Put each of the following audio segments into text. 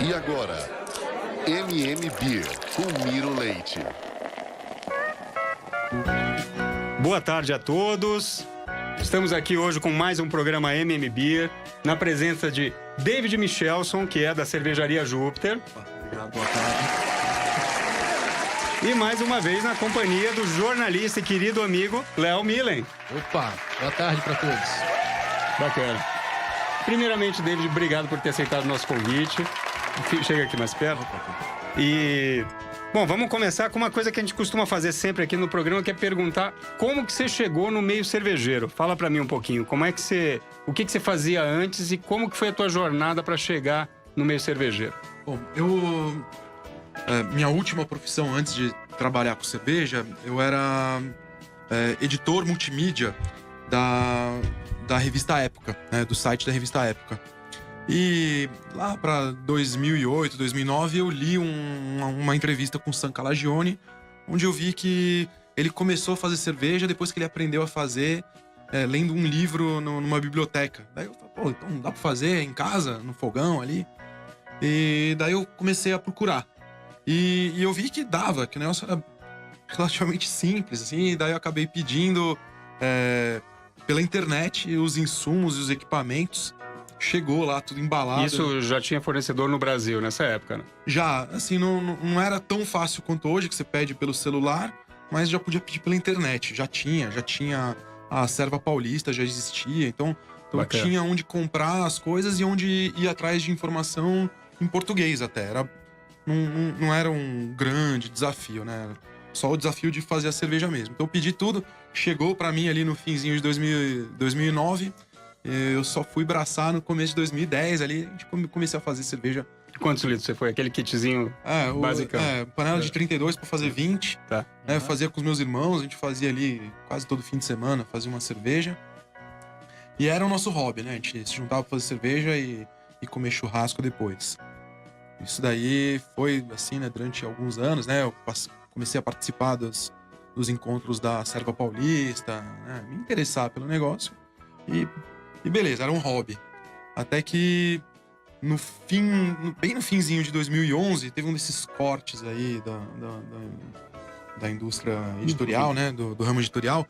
E agora, MM Beer com Miro Leite. Boa tarde a todos. Estamos aqui hoje com mais um programa MM Beer, na presença de David Michelson, que é da cervejaria Júpiter. Obrigado, boa tarde. E mais uma vez na companhia do jornalista e querido amigo Léo Millen. Opa, boa tarde para todos. Bacana. Primeiramente, David, obrigado por ter aceitado o nosso convite. Chega aqui mais perto. E, bom, vamos começar com uma coisa que a gente costuma fazer sempre aqui no programa, que é perguntar como que você chegou no meio cervejeiro. Fala pra mim um pouquinho, o que você fazia antes e como que foi a tua jornada para chegar no meio cervejeiro? Bom, minha última profissão antes de trabalhar com cerveja, eu era editor multimídia da revista Época, né, do site da revista Época. E lá para 2008, 2009, eu li uma entrevista com o Sam Calagione, onde eu vi que ele começou a fazer cerveja depois que ele aprendeu a fazer, lendo um livro numa biblioteca. Daí eu falei, pô, então dá para fazer em casa, no fogão ali? E daí eu comecei a procurar. E eu vi que dava, que o negócio era relativamente simples, assim, e daí eu acabei pedindo pela internet os insumos e os equipamentos. Chegou lá, tudo embalado. Isso já tinha fornecedor no Brasil nessa época, né? Já, assim, não era tão fácil quanto hoje, que você pede pelo celular, mas já podia pedir pela internet. Já tinha a Serva Paulista, já existia, então tinha onde comprar as coisas e onde ir atrás de informação em português até. Não era um grande desafio, né? Só o desafio de fazer a cerveja mesmo. Então eu pedi tudo, chegou pra mim ali no finzinho de 2009. Eu só fui braçar no começo de 2010 ali, a gente comecei a fazer cerveja. Quantos litros você foi? Aquele kitzinho basicão? Panela de 32 pra fazer 20. Tá. Eu fazia com os meus irmãos, a gente fazia ali quase todo fim de semana, fazia uma cerveja. E era o nosso hobby, né? A gente se juntava pra fazer cerveja e comer churrasco depois. Isso daí foi assim, né, durante alguns anos, né? Eu comecei a participar dos encontros da Serva Paulista, né? Me interessar pelo negócio. E beleza, era um hobby. Até que bem no finzinho de 2011, teve um desses cortes aí da indústria editorial, né? Do ramo editorial.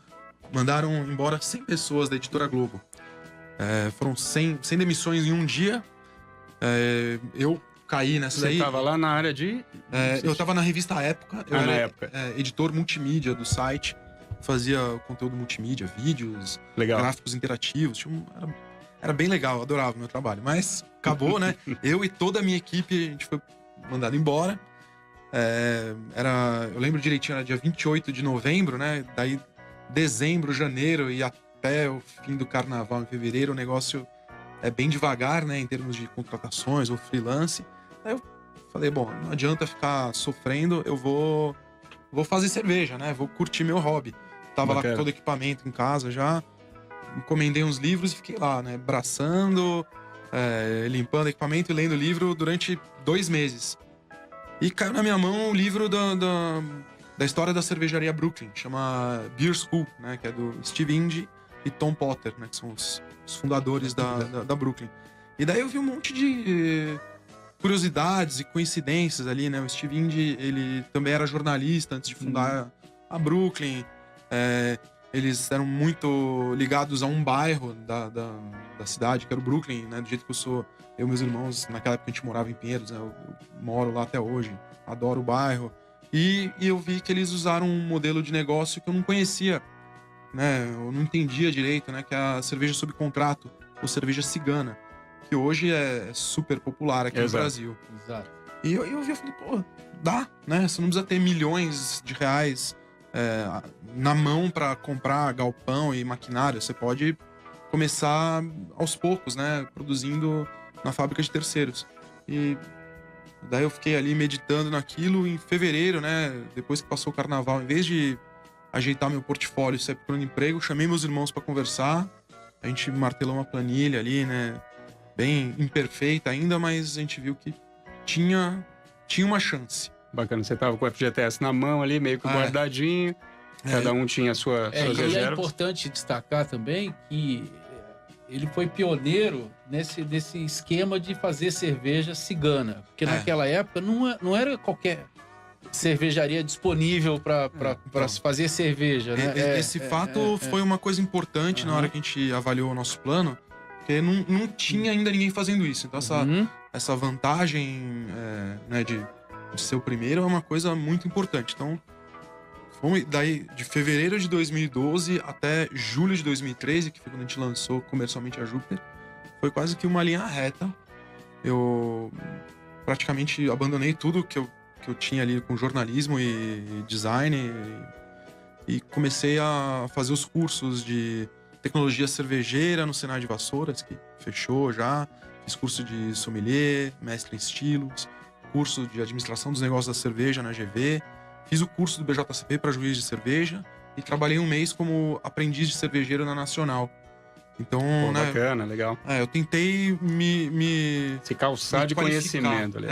Mandaram embora 100 pessoas da Editora Globo. Foram 100 demissões em um dia. Eu caí nessa daí. Você tava lá na área de... eu tava na revista Época. Eu era época. Editor multimídia do site. Fazia conteúdo multimídia, vídeos, gráficos interativos. Era bem legal, eu adorava o meu trabalho. Mas acabou, né? Eu e toda a minha equipe, a gente foi mandado embora. Eu lembro direitinho, era dia 28 de novembro, né? Daí, dezembro, janeiro e até o fim do carnaval, em fevereiro, o negócio é bem devagar, né? Em termos de contratações ou freelance. Aí eu falei, bom, não adianta ficar sofrendo, eu vou fazer cerveja, né? Vou curtir meu hobby. Tava lá com todo o equipamento em casa já. Encomendei uns livros e fiquei lá, né? Braçando, limpando equipamento e lendo o livro durante 2 meses. E caiu na minha mão o livro da história da cervejaria Brooklyn, chama Beer School, né? Que é do Steve Indy e Tom Potter, né? Que são os fundadores da Brooklyn. E daí eu vi um monte de curiosidades e coincidências ali, né? O Steve Indy, ele também era jornalista antes de fundar a Brooklyn. Eles eram muito ligados a um bairro da cidade, que era o Brooklyn, né? Do jeito que eu e meus irmãos, naquela época a gente morava em Pinheiros, né? Eu moro lá até hoje, adoro o bairro. E eu vi que eles usaram um modelo de negócio que eu não conhecia, né? Eu não entendia direito, né? Que é a cerveja sob contrato, ou cerveja cigana, que hoje é super popular aqui no Brasil. Exato. E eu vi, eu falei, pô, dá, né? Você não precisa ter milhões de reais na mão para comprar galpão e maquinário. Você pode começar aos poucos, né? Produzindo na fábrica de terceiros. E daí eu fiquei ali meditando naquilo em fevereiro, né? Depois que passou o carnaval, em vez de ajeitar meu portfólio e sair procurando emprego, chamei meus irmãos para conversar. A gente martelou uma planilha ali, né? Bem imperfeita ainda, mas a gente viu que tinha uma chance. Bacana, você tava com o FGTS na mão ali, meio que guardadinho. Cada um tinha suas E é reservas. importante destacar também que ele foi pioneiro nesse esquema de fazer cerveja cigana. Porque naquela época não era qualquer cervejaria disponível para se fazer cerveja, né? Esse fato foi uma coisa importante na hora que a gente avaliou o nosso plano, porque não tinha ainda ninguém fazendo isso. Então essa vantagem né, de ser o primeiro é uma coisa muito importante. Então, daí de fevereiro de 2012 até julho de 2013, que foi quando a gente lançou comercialmente a Júpiter, foi quase que uma linha reta. Eu praticamente abandonei tudo que eu tinha ali com jornalismo e design e comecei a fazer os cursos de tecnologia cervejeira no Senai de Vassouras, que fechou já. Fiz curso de sommelier, mestre em estilos, curso de administração dos negócios da cerveja na GV. Fiz o curso do BJCP para juiz de cerveja e trabalhei um mês como aprendiz de cervejeiro na Nacional. Então, Pô, né, bacana, legal. eu tentei me Se calçar me de qualificar. conhecimento ali.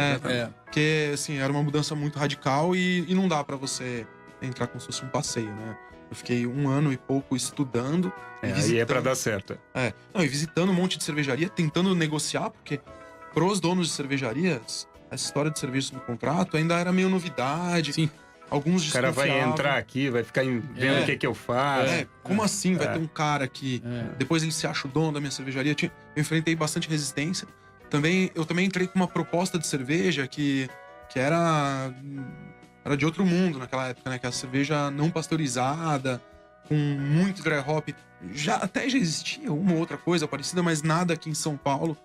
Porque, assim, era uma mudança muito radical e não dá pra você entrar como se fosse um passeio, né? Eu fiquei 1 ano e pouco estudando. Aí é pra dar certo. E visitando um monte de cervejaria, tentando negociar, porque pros donos de cervejarias, essa história de serviço no contrato ainda era meio novidade. Sim. Alguns O cara vai entrar aqui, vai ficar vendo o que eu faço. Como assim vai ter um cara que depois ele se acha o dono da minha cervejaria? Eu enfrentei bastante resistência. Eu também entrei com uma proposta de cerveja que era de outro mundo naquela época, né? Que é a cerveja não pasteurizada, com muito dry hop. Já existia uma ou outra coisa parecida, mas nada aqui em São Paulo.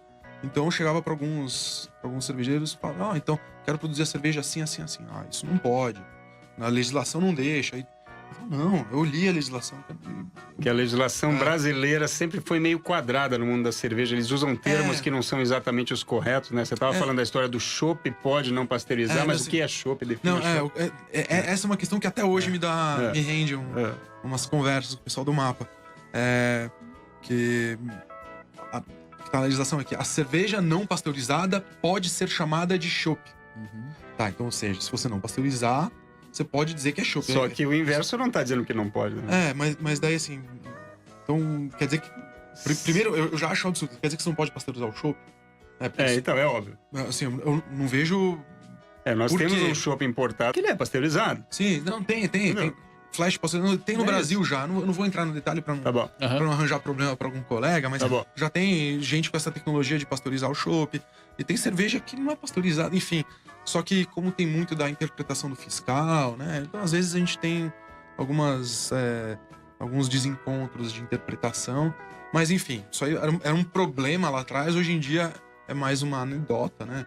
Então eu chegava para alguns cervejeiros e falava, então, quero produzir a cerveja assim, assim, assim. Isso não pode. A legislação não deixa. Aí, não, eu li a legislação. Que a legislação brasileira sempre foi meio quadrada no mundo da cerveja. Eles usam termos que não são exatamente os corretos, né? Você estava falando da história do chopp, pode não pasteurizar, mas assim, o que é chopp? Essa é uma questão que até hoje me rende umas conversas com o pessoal do Mapa. Que tá na legislação aqui. A cerveja não pasteurizada pode ser chamada de chopp. Tá, então, ou seja, se você não pasteurizar, você pode dizer que é chopp. Só que o inverso não tá dizendo que não pode, né? Mas daí assim... Então, quer dizer que... Primeiro, eu já acho absurdo. Quer dizer que você não pode pasteurizar o chopp? Então, é óbvio. Assim, eu não vejo... Nós temos um chopp importado que ele é pasteurizado. Sim, não, tem flash pasteurizado. Tem no Brasil já. Eu não vou entrar no detalhe pra não arranjar problema pra algum colega, mas já tem gente com essa tecnologia de pasteurizar o chopp. E tem cerveja que não é pasteurizada, enfim... Só que como tem muito da interpretação do fiscal, né? Então, às vezes, a gente tem alguns desencontros de interpretação. Mas, enfim, isso aí era um problema lá atrás. Hoje em dia, é mais uma anedota, né?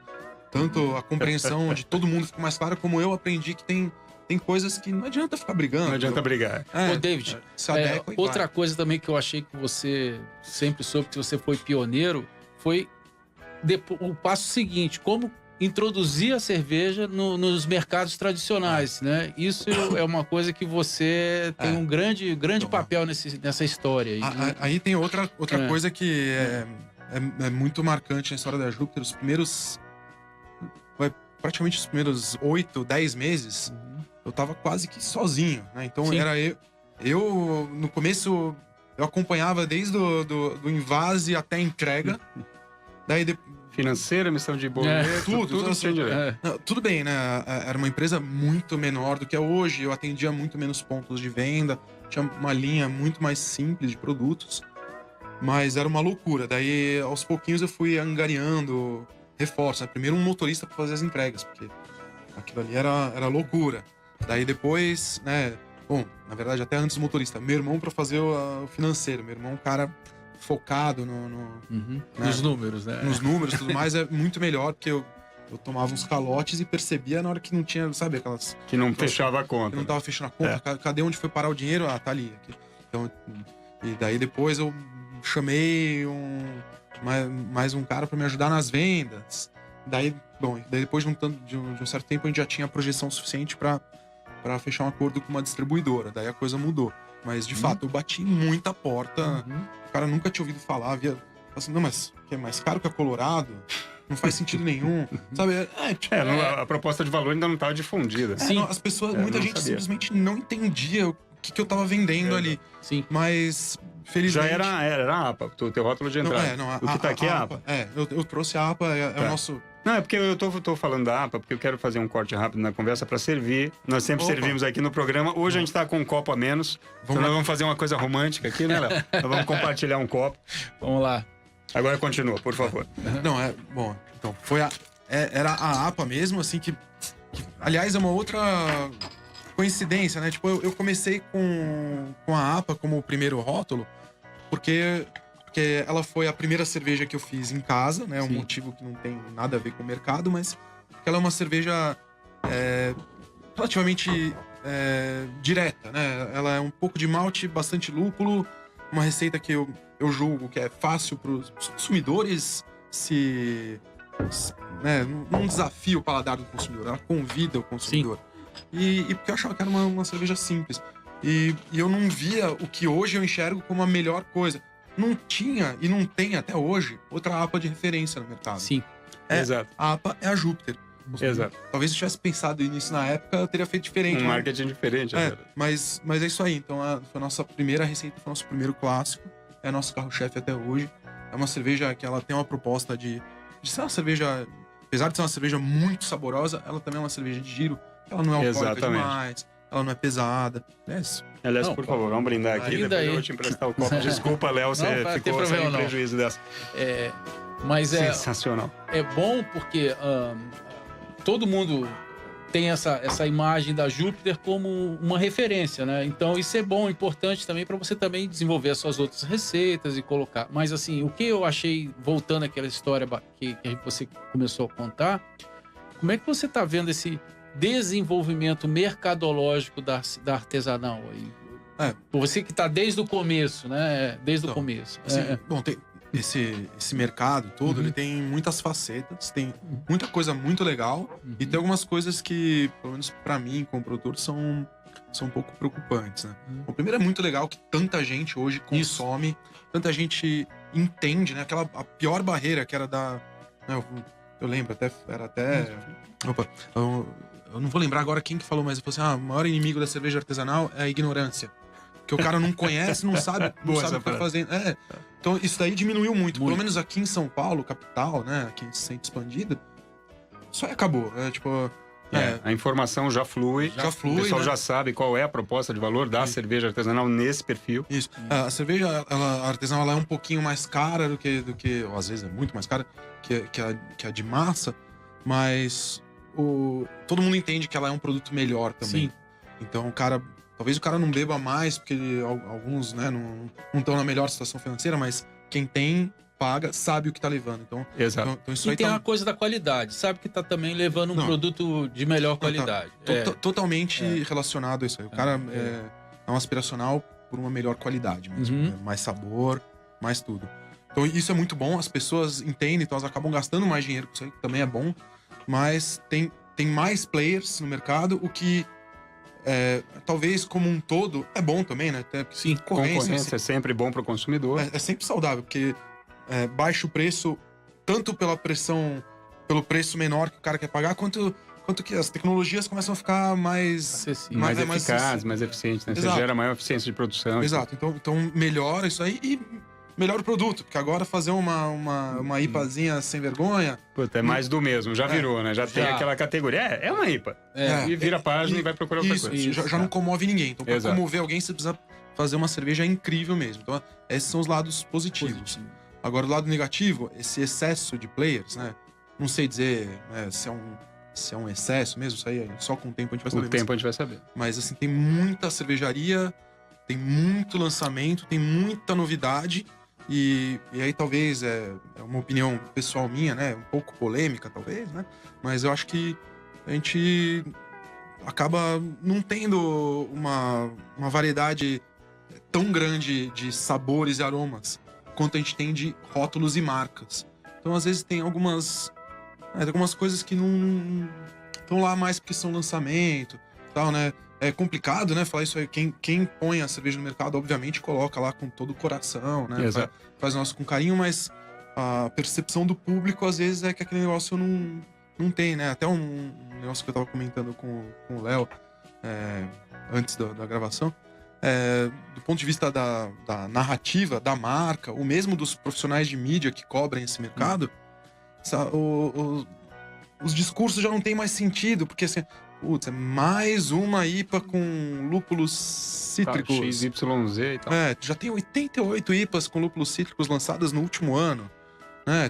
Tanto a compreensão de todo mundo ficou mais clara, como eu aprendi que tem coisas que não adianta ficar brigando. Não adianta brigar. Ô, David, outra coisa também que eu achei que você sempre soube que você foi pioneiro foi o passo seguinte, como introduzir a cerveja nos mercados tradicionais, né? Isso é uma coisa que você tem um grande papel nessa história. Aí tem outra coisa que é muito marcante na história da Júpiter. Praticamente os primeiros 8, 10 meses, eu tava quase que sozinho, né? Então era eu no começo, eu acompanhava desde do invase até a entrega. Daí Financeira, emissão de boleto, tudo assim, tudo bem, né? Era uma empresa muito menor do que é hoje. Eu atendia muito menos pontos de venda. Tinha uma linha muito mais simples de produtos. Mas era uma loucura. Daí, aos pouquinhos, eu fui angariando reforços. Né? Primeiro um motorista para fazer as entregas, porque aquilo ali era loucura. Daí depois, né? Bom, na verdade, até antes do motorista, meu irmão para fazer o financeiro. Meu irmão é um cara focado nos números, né? Nos números e tudo mais, é muito melhor, porque eu tomava uns calotes e percebia na hora que não tinha, sabe, aquelas... Que não fechava a conta. Que não tava fechando a conta. Cadê onde foi parar o dinheiro? Tá ali. Aqui. Então, e daí depois eu chamei mais um cara para me ajudar nas vendas. Daí depois de um certo tempo a gente já tinha projeção suficiente para fechar um acordo com uma distribuidora. Daí a coisa mudou. Mas, de fato, eu bati muita porta. O cara nunca tinha ouvido falar. Assim, não, mas que é mais caro que a Colorado? Não faz sentido nenhum. Sabe? A proposta de valor ainda não estava difundida. Sim. As pessoas, muita gente simplesmente não entendia o que eu tava vendendo ali. Sim. Mas felizmente... Já era a APA, o teu rótulo de entrada. O que tá aqui é a APA. Eu trouxe a APA, é o nosso... Não, é porque eu tô falando da APA, porque eu quero fazer um corte rápido na conversa para servir. Nós sempre servimos aqui no programa. Hoje a gente tá com um copo a menos. Então nós vamos fazer uma coisa romântica aqui, né, Léo? Nós vamos compartilhar um copo. Vamos lá. Agora continua, por favor. Não, bom, então, era a APA mesmo, assim, que aliás, é uma outra coincidência, né? Tipo, eu comecei com a APA como o primeiro rótulo, porque ela foi a primeira cerveja que eu fiz em casa, né? Um motivo que não tem nada a ver com o mercado, mas ela é uma cerveja relativamente direta, né? Ela é um pouco de malte, bastante lúpulo, uma receita que eu julgo que é fácil para os consumidores né? Não desafia o paladar do consumidor, ela convida o consumidor. E porque eu achava que era uma cerveja simples. E eu não via o que hoje eu enxergo como a melhor coisa. Não tinha e não tem até hoje outra APA de referência no mercado. Sim. Exato. A APA é a Júpiter. Exato. Talvez se eu tivesse pensado nisso na época, eu teria feito diferente. Um marketing diferente. Mas é isso aí. Então, foi a nossa primeira receita, foi o nosso primeiro clássico. É nosso carro-chefe até hoje. É uma cerveja que ela tem uma proposta de ser uma cerveja... Apesar de ser uma cerveja muito saborosa, ela também é uma cerveja de giro. Ela não é alcoólica demais. Ela não é pesada. Aliás, por favor, vamos brindar aqui. Depois eu vou te emprestar o copo. Desculpa, Léo, você ficou sem prejuízo dessa. Mas sensacional. É bom porque todo mundo tem essa imagem da Júpiter como uma referência, né? Então isso é bom, importante também para você também desenvolver as suas outras receitas e colocar. Mas assim, o que eu achei, voltando àquela história que você começou a contar, como é que você está vendo esse desenvolvimento mercadológico da artesanal aí? Você que está desde o começo, né? Desde o começo. Assim, bom, tem esse mercado todo, ele tem muitas facetas, tem muita coisa muito legal e tem algumas coisas que, pelo menos pra mim, como produtor, são um pouco preocupantes, né? O primeiro é muito legal que tanta gente hoje consome, tanta gente entende, né? A pior barreira que era eu lembro, era até... Opa, eu não vou lembrar agora quem que falou, mas eu falei assim, o maior inimigo da cerveja artesanal é a ignorância. Que o cara não conhece, não sabe o que tá fazendo. Então isso daí diminuiu muito. Pelo menos aqui em São Paulo, capital, né? Aqui se sente expandida. Isso aí acabou. A informação já flui. O pessoal já sabe qual é a proposta de valor da cerveja artesanal nesse perfil. Isso. A cerveja artesanal ela é um pouquinho mais cara do que ou às vezes é muito mais cara que a de massa, mas todo mundo entende que ela é um produto melhor também. Sim. Então talvez o cara não beba mais, porque alguns, né, não estão na melhor situação financeira, mas quem tem, paga, sabe o que tá levando. Então, exato. Então isso e aí tem a coisa da qualidade, sabe que tá também levando um produto de melhor qualidade. Totalmente relacionado a isso aí. O cara é um aspiracional por uma melhor qualidade mesmo. Mais sabor, mais tudo. Então isso é muito bom, as pessoas entendem, então elas acabam gastando mais dinheiro com isso aí, que também é bom. Mas tem mais players no mercado, o que... talvez como um todo é bom também, né? Sim, concorrência é sempre bom para o consumidor. É sempre saudável, porque baixa o preço tanto pelo preço menor que o cara quer pagar, quanto que as tecnologias começam a ficar mais eficazes, mais eficientes, né? Você gera maior eficiência de produção. Exato, então melhora isso aí e melhora o produto, porque agora fazer uma IPAzinha sem vergonha... Puta, é mais do mesmo, já virou, né? Já tem aquela categoria, é uma IPA. E vira a página e vai procurar outra coisa. Isso, já não comove ninguém. Então, pra comover alguém, você precisa fazer uma cerveja incrível mesmo. Então, esses são os lados positivos. Agora, o lado negativo, esse excesso de players, né? Não sei dizer se é um excesso mesmo, isso aí só com o tempo a gente vai saber. Com o tempo a gente vai saber. Mas, assim, tem muita cervejaria, tem muito lançamento, tem muita novidade... E aí talvez é uma opinião pessoal minha, né? Um pouco polêmica, talvez, né? Mas eu acho que a gente acaba não tendo uma variedade tão grande de sabores e aromas quanto a gente tem de rótulos e marcas. Então, às vezes, tem algumas coisas que não estão lá mais porque são lançamento e tal, né? É complicado, né, falar isso aí. Quem põe a cerveja no mercado, obviamente, coloca lá com todo o coração, né? Faz o nosso com carinho, mas a percepção do público, às vezes, é que aquele negócio não tem, né? Até um negócio que eu tava comentando com o Léo antes da gravação. do ponto de vista da narrativa, da marca, ou mesmo dos profissionais de mídia que cobrem esse mercado, os discursos já não têm mais sentido, porque assim, putz, é mais uma IPA com lúpulos cítricos. XYZ e tal. Já tem 88 IPAs com lúpulos cítricos lançadas no último ano.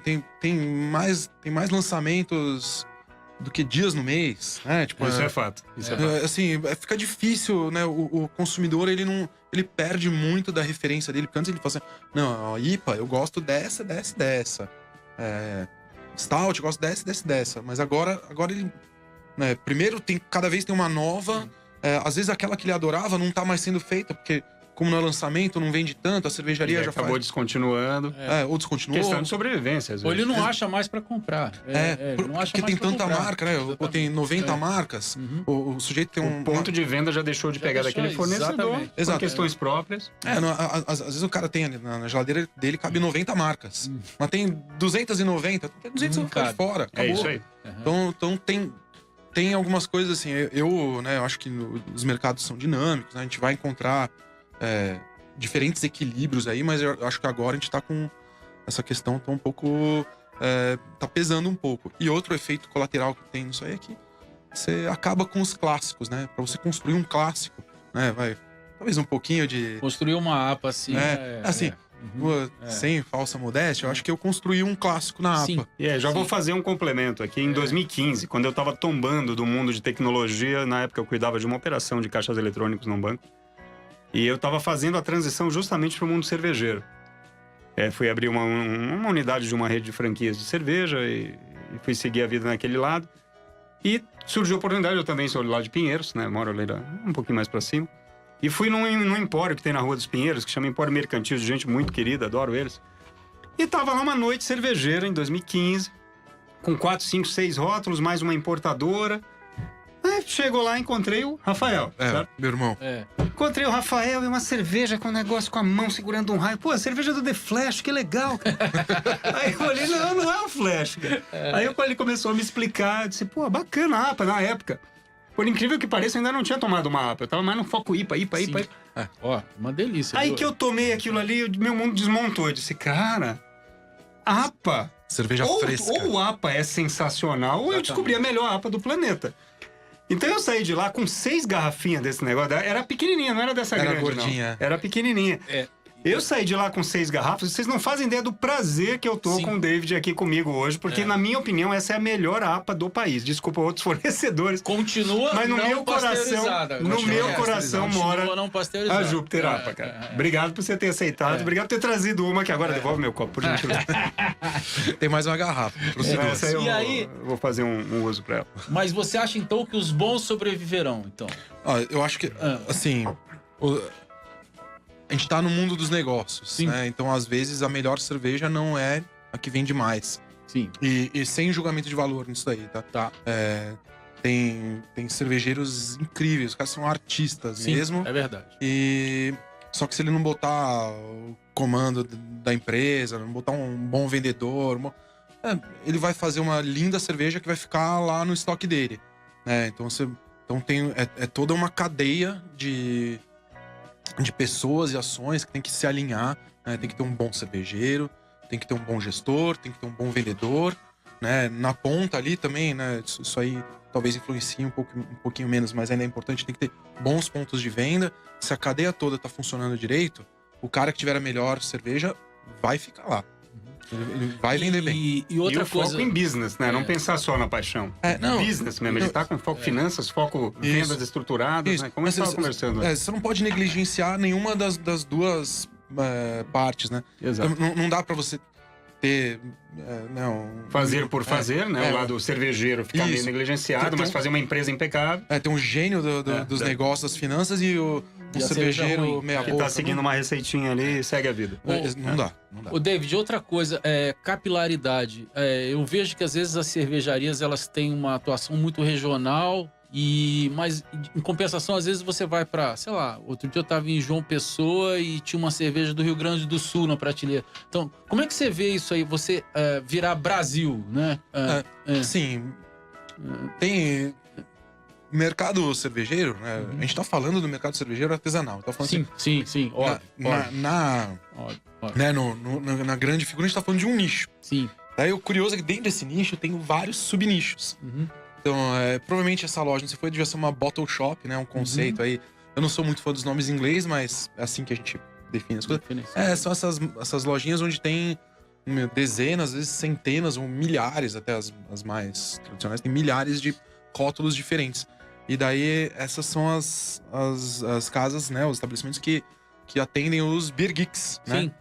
Tem mais lançamentos do que dias no mês, né? Tipo, isso é fato. Assim, fica difícil, né? O consumidor, ele perde muito da referência dele, porque antes ele fala assim, não, IPA, eu gosto dessa. Stout, eu gosto dessa. Mas agora ele... Né, primeiro, cada vez tem uma nova. Às vezes aquela que ele adorava não tá mais sendo feita, porque como no lançamento não vende tanto, a cervejaria já acabou descontinuando. Ou descontinuou. Questão de sobrevivência, às vezes. Ou ele não acha mais pra comprar. Porque tem tanta marca, né? Ou tem 90 marcas. O sujeito tem O ponto de venda já deixou de pegar daquele fornecedor. Por questões próprias. Às vezes o cara tem ali na geladeira dele cabe 90 marcas. Mas tem 290. 200 vai ficar de fora. Acabou. É isso aí. Então tem algumas coisas assim. Eu acho que os mercados são dinâmicos, né? A gente vai encontrar diferentes equilíbrios aí, mas eu acho que agora a gente tá com essa questão tá um pouco... tá pesando um pouco. E outro efeito colateral que tem nisso aí é que você acaba com os clássicos, né? Pra você construir um clássico, né? Talvez um pouquinho de... Construir uma APA, assim... Sem falsa modéstia, eu acho que eu construí um clássico na APA. Sim. Já vou fazer um complemento aqui. Em 2015, quando eu tava tombando do mundo de tecnologia, na época eu cuidava de uma operação de caixas eletrônicos num banco, e eu tava fazendo a transição justamente para o mundo cervejeiro. Fui abrir uma unidade de uma rede de franquias de cerveja e fui seguir a vida naquele lado. E surgiu a oportunidade, eu também sou lá de Pinheiros, né? Moro ali um pouquinho mais para cima. E fui num empório que tem na Rua dos Pinheiros, que chama Empório Mercantil, de gente muito querida, adoro eles. E tava lá uma noite cervejeira em 2015, com 4, 5, 6 rótulos, mais uma importadora. Aí chegou lá e encontrei o Rafael, certo? Meu irmão. Encontrei o Rafael e uma cerveja com um negócio com a mão segurando um raio. Pô, a cerveja do The Flash, que legal, cara. Aí eu falei, não é o Flash, cara. Aí ele começou a me explicar, eu disse, pô, bacana a APA na época. Por incrível que pareça, eu ainda não tinha tomado uma APA. Eu tava mais no foco IPA. Uma delícia. Aí que eu tomei aquilo ali, meu mundo desmontou. Eu disse, cara, APA... Cerveja fresca. Ou a APA é sensacional, ou eu descobri a melhor APA do planeta. Então eu saí de lá com 6 garrafinhas desse negócio. Era pequenininha, não era dessa grande, gordinha. não. Era pequenininha. Eu saí de lá com 6 garrafas. Vocês não fazem ideia do prazer que eu tô com o David aqui comigo hoje. Porque, na minha opinião, essa é a melhor APA do país. Desculpa outros fornecedores. Continua mas no não meu pasteurizada. No meu coração mora não pasteurizada. a Júpiter APA, cara. Obrigado por você ter aceitado. Obrigado por ter trazido uma que agora devolve meu copo, por gentileza. Tem mais uma garrafa. Essa aí eu vou fazer um uso pra ela. Mas você acha, então, que os bons sobreviverão, então? Eu acho que, assim... A gente tá no mundo dos negócios, né? Então, às vezes, a melhor cerveja não é a que vende mais. Sim. E sem julgamento de valor nisso daí, tá? Tem cervejeiros incríveis, os caras são artistas mesmo. É verdade. Só que se ele não botar o comando da empresa, não botar um bom vendedor, ele vai fazer uma linda cerveja que vai ficar lá no estoque dele, né? Então, tem toda uma cadeia de pessoas e ações que tem que se alinhar, né? Tem que ter um bom cervejeiro, tem que ter um bom gestor, tem que ter um bom vendedor, né? Na ponta ali também, né? Isso aí talvez influencie um pouquinho menos, mas ainda é importante, tem que ter bons pontos de venda. Se a cadeia toda tá funcionando direito, o cara que tiver a melhor cerveja vai ficar lá. Ele vai vender bem. E outra coisa... foco em business, né? Não pensar só na paixão. Business mesmo. Ele tá com foco finanças, foco vendas estruturadas, né? Como a gente estava conversando. Você não pode negligenciar nenhuma das duas partes, né? Exato. Não dá pra você ter... fazer por fazer, né? O lado cervejeiro ficar meio negligenciado, mas fazer uma empresa impecável. Tem um gênio dos negócios, das finanças e o cervejeiro meia boca. Que tá seguindo uma receitinha ali e segue a vida. Não dá. Ô, David, outra coisa, capilaridade. Eu vejo que às vezes as cervejarias elas têm uma atuação muito regional, mas em compensação, às vezes você vai pra, sei lá, outro dia eu tava em João Pessoa e tinha uma cerveja do Rio Grande do Sul na prateleira. Então, como é que você vê isso aí, você virar Brasil, né? Sim. Tem... mercado cervejeiro, né? A gente tá falando do mercado cervejeiro artesanal. Tá falando Sim, óbvio. Né, na grande figura, a gente tá falando de um nicho. Sim. Daí o curioso é que dentro desse nicho tem vários subnichos. Então, provavelmente essa loja, não sei se foi, devia ser uma bottle shop, né? Um conceito aí. Eu não sou muito fã dos nomes em inglês, mas é assim que a gente define as coisas. São essas lojinhas onde tem dezenas, às vezes centenas ou milhares, até as mais tradicionais, tem milhares de rótulos diferentes. E daí essas são as casas, né? Os estabelecimentos que atendem os beer geeks, né? Sim.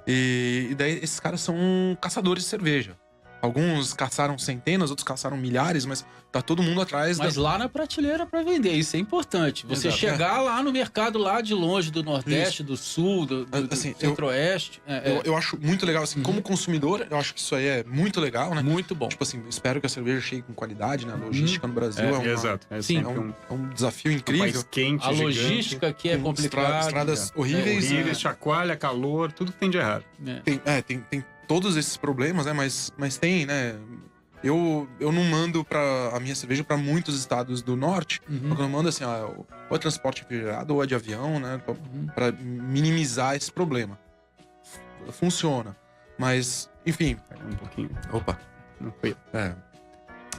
E daí esses caras são caçadores de cerveja. Alguns caçaram centenas, outros caçaram milhares, mas tá todo mundo atrás. Mas lá na prateleira para vender, isso é importante. Você chegar lá no mercado lá de longe, do Nordeste, do Sul, do assim, Centro-Oeste. Eu acho muito legal, assim, como consumidor, eu acho que isso aí é muito legal, né? Muito bom. Tipo assim, espero que a cerveja chegue com qualidade, né? A logística no Brasil Exato. é um desafio incrível. Um país quente, a gigante, logística aqui é complicada. Estradas horríveis. Chacoalha, calor, tudo que tem de errado. Tem todos esses problemas, né? Mas tem, né? Eu não mando a minha cerveja para muitos estados do norte. Porque eu mando assim, ou é transporte refrigerado ou é de avião, né? Para minimizar esse problema. Funciona. Mas, enfim. Um pouquinho. Opa. Não foi.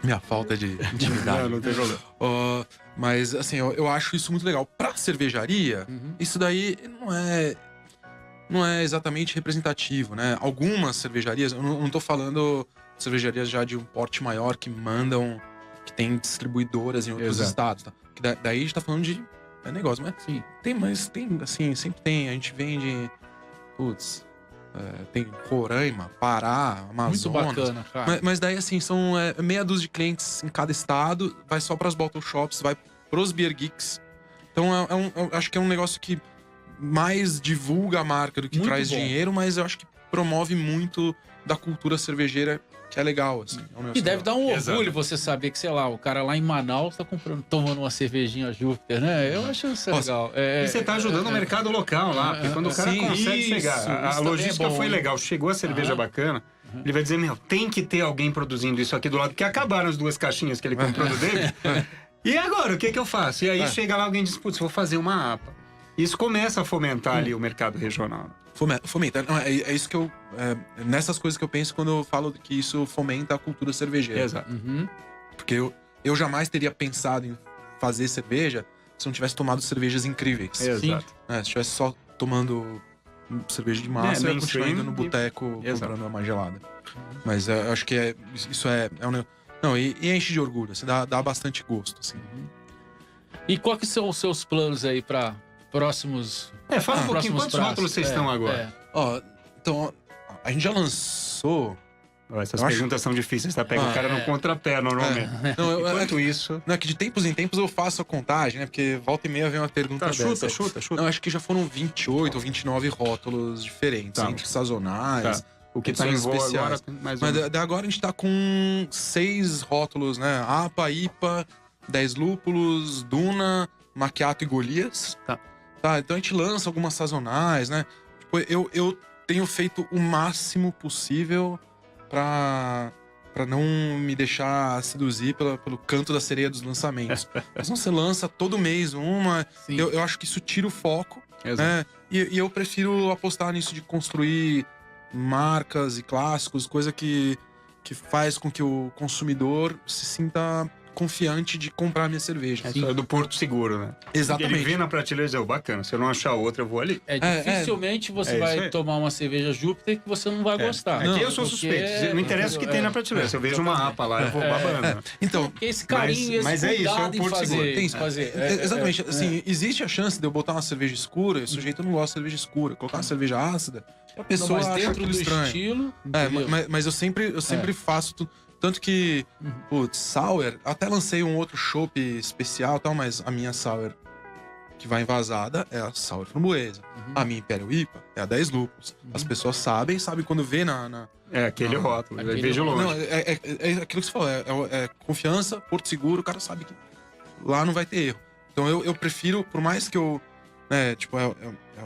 Minha falta de intimidade. Não tem problema. Mas, assim, eu acho isso muito legal. Pra cervejaria, isso daí não é exatamente representativo, né? Algumas cervejarias, eu não tô falando cervejarias já de um porte maior que mandam, que tem distribuidoras em outros estados, tá? Que daí a gente tá falando de negócio, mas Sim. tem, assim, sempre tem. A gente vende, tem Roraima, Pará, Amazonas. Muito bacana, cara. Mas daí, assim, são meia dúzia de clientes em cada estado, vai só pras bottle shops, vai pros beer geeks. Então, eu acho que é um negócio que mais divulga a marca do que Muito traz bom. dinheiro, mas eu acho que promove muito da cultura cervejeira, que é legal, assim. E deve dar um orgulho Exato. você saber que, sei lá, o cara lá em Manaus tá tomando uma cervejinha Júpiter, né? Eu acho isso legal. E você tá ajudando o mercado local lá, porque quando o cara consegue chegar, a logística é bom, foi hein? legal, chegou a cerveja bacana, ele vai dizer, tem que ter alguém produzindo isso aqui do lado, porque acabaram as 2 caixinhas que ele comprou do David. E agora, o que eu faço? E aí chega lá alguém e diz, putz, vou fazer uma APA. Isso começa a fomentar ali o mercado regional. Fomenta. Não, é isso que eu... nessas coisas que eu penso quando eu falo que isso fomenta a cultura cervejeira. Exato. Porque eu jamais teria pensado em fazer cerveja se não tivesse tomado cervejas incríveis. Exato. Se estivesse só tomando cerveja de massa, eu ia continuar indo no boteco comprando uma gelada. Mas eu acho que isso é um negócio... Não, e enche de orgulho, assim, dá bastante gosto, assim. E quais que são os seus planos aí para próximos... Fala um pouquinho, quantos rótulos vocês estão agora? Então, a gente já lançou... Essas perguntas são difíceis, tá? Pega o cara no contrapé, normalmente. Enquanto isso... Não, é que de tempos em tempos eu faço a contagem, né? Porque volta e meia vem uma pergunta dessa. Chuta. Não, acho que já foram 28 ou 29 rótulos diferentes, entre sazonais... O que tá em voo agora, mais Mas agora a gente tá com 6 rótulos, né? APA, IPA, 10 lúpulos, Duna, Macchiato e Golias. Tá, então a gente lança algumas sazonais, né? Tipo, eu tenho feito o máximo possível pra não me deixar seduzir pelo canto da sereia dos lançamentos. Mas não, você lança todo mês uma. Eu acho que isso tira o foco, né? E eu prefiro apostar nisso de construir marcas e clássicos, coisa que faz com que o consumidor se sinta confiante de comprar a minha cerveja. É do Porto Seguro, né? Exatamente. Ele vê na prateleira e diz, bacana, se eu não achar outra, eu vou ali. Dificilmente você vai tomar uma cerveja Júpiter que você não vai gostar. Aqui eu sou suspeito. Não interessa o que tem na prateleira. Se eu vejo uma APA lá, eu vou babando. Então, esse carinho, mas esse é isso, é o Porto Seguro. fazer. Exatamente. Assim, existe a chance de eu botar uma cerveja escura e o sujeito não gosta de cerveja escura. Colocar uma cerveja ácida, a pessoa acha dentro do estranho. estilo. Mas eu sempre faço tudo. Tanto que, sour, até lancei um outro chopp especial e tal, mas a minha sour que vai envasada é a sour framboesa. A minha Imperial IPA é a 10 lúpulos. As pessoas sabem quando vê na... É aquele rótulo, eu vejo longe. Não, é aquilo que você falou, é confiança, Porto Seguro, o cara sabe que lá não vai ter erro. Então eu prefiro, por mais que eu... é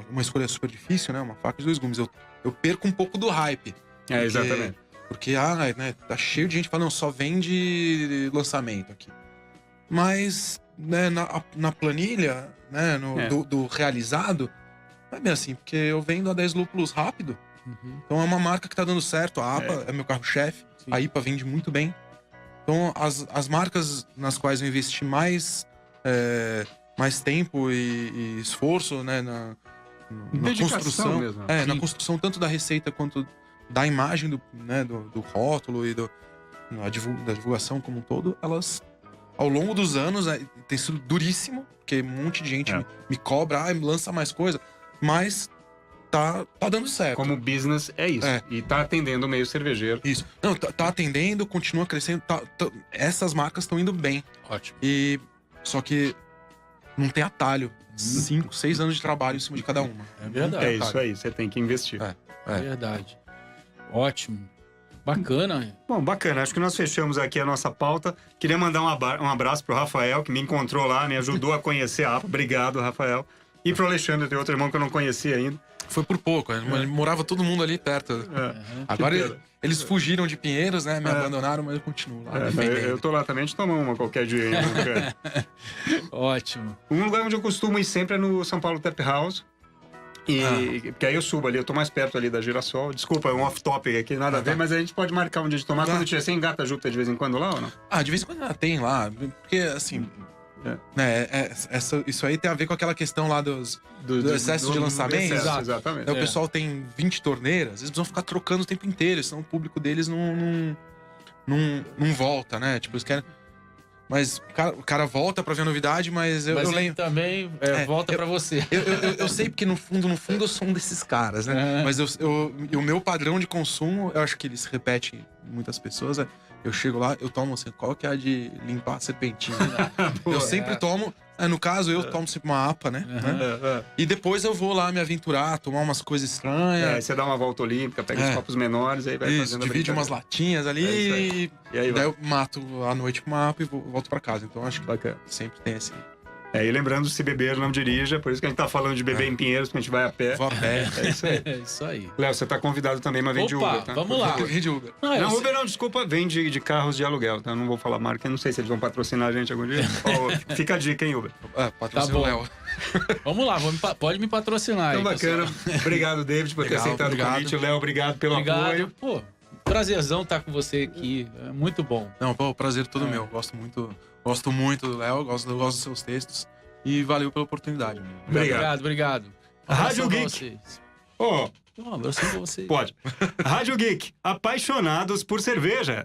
uma escolha super difícil, né? Uma faca de 2 gumes. Eu perco um pouco do hype. Exatamente. Porque, tá cheio de gente falando, só vende lançamento aqui. mas né, na planilha, né, do realizado, não é bem assim, porque eu vendo a 10 lúpulos rápido, então é uma marca que tá dando certo, a APA é meu carro-chefe, a IPA vende muito bem. Então as marcas nas quais eu investi mais tempo e esforço, né, na construção mesmo. na construção tanto da receita quanto da imagem do rótulo e da divulgação como um todo, elas ao longo dos anos tem sido duríssimo, porque um monte de gente me cobra, lança mais coisa, mas tá dando certo. Como business é isso. E tá atendendo o meio cervejeiro. Isso. Não, tá atendendo, continua crescendo. Essas marcas estão indo bem. Ótimo. Só que não tem atalho. 5, 6 anos de trabalho em cima de cada uma. É verdade. É isso aí, você tem que investir. É verdade. Ótimo. Bacana. Bom, bacana. Acho que nós fechamos aqui a nossa pauta. Queria mandar um abraço pro Rafael, que me encontrou lá, me ajudou a conhecer a APA. Obrigado, Rafael. E pro Alexandre, tem outro irmão que eu não conhecia ainda. Foi por pouco, ele morava todo mundo ali perto. Agora eles fugiram de Pinheiros, né? Me abandonaram, mas eu continuo lá. Eu tô lá também, a gente toma uma qualquer dia ainda. Ótimo. Um lugar onde eu costumo ir sempre é no São Paulo Tap House. Porque aí eu subo ali, eu tô mais perto ali da Girassol. Desculpa, é um off-topic aqui, nada a ver, mas a gente pode marcar um dia de tomar. Quando tiver, você engata junto de vez em quando lá ou não? De vez em quando tem lá. Porque, assim... isso aí tem a ver com aquela questão lá do excesso de lançamento. Exatamente. O pessoal tem 20 torneiras, eles precisam ficar trocando o tempo inteiro, senão o público deles não volta, né? Tipo, eles querem... Mas o cara volta pra ver a novidade, mas eu lembro... também volta pra você. Eu sei porque no fundo eu sou um desses caras, né? Mas o meu padrão de consumo, eu acho que ele se repete em muitas pessoas, eu chego lá, eu tomo assim, qual que é a de limpar a serpentina? Eu sempre tomo, no caso, eu tomo sempre uma APA, né? E depois eu vou lá me aventurar, tomar umas coisas estranhas. Aí você dá uma volta olímpica, pega os copos menores, aí vai fazendo divide umas latinhas ali e aí daí eu mato à noite com uma APA e volto pra casa. Então acho que bacana. Sempre tem esse... E lembrando, se beber, não dirija. Por isso que a gente tá falando de beber em Pinheiros, porque a gente vai a pé. Vou a pé. É isso aí. É isso aí. Léo, você tá convidado também, mas vem de Uber, tá? Vamos lá. Vem de Uber. Não, Uber não, desculpa, vem de carros de aluguel, tá? Eu não vou falar marca, eu não sei se eles vão patrocinar a gente algum dia. Fica a dica, hein, Uber? Patrocina o Léo. Vamos lá, pode me patrocinar então, aí, bacana. pessoal. Obrigado, David, por ter aceitado o convite. Léo, obrigado pelo apoio. Pô, prazerzão estar com você aqui. É muito bom. Não, o prazer todo meu. Gosto muito do Léo, gosto dos seus textos. E valeu pela oportunidade. Obrigado. Rádio Geek. Um abraço pra vocês. Pode. Rádio Geek, apaixonados por cerveja.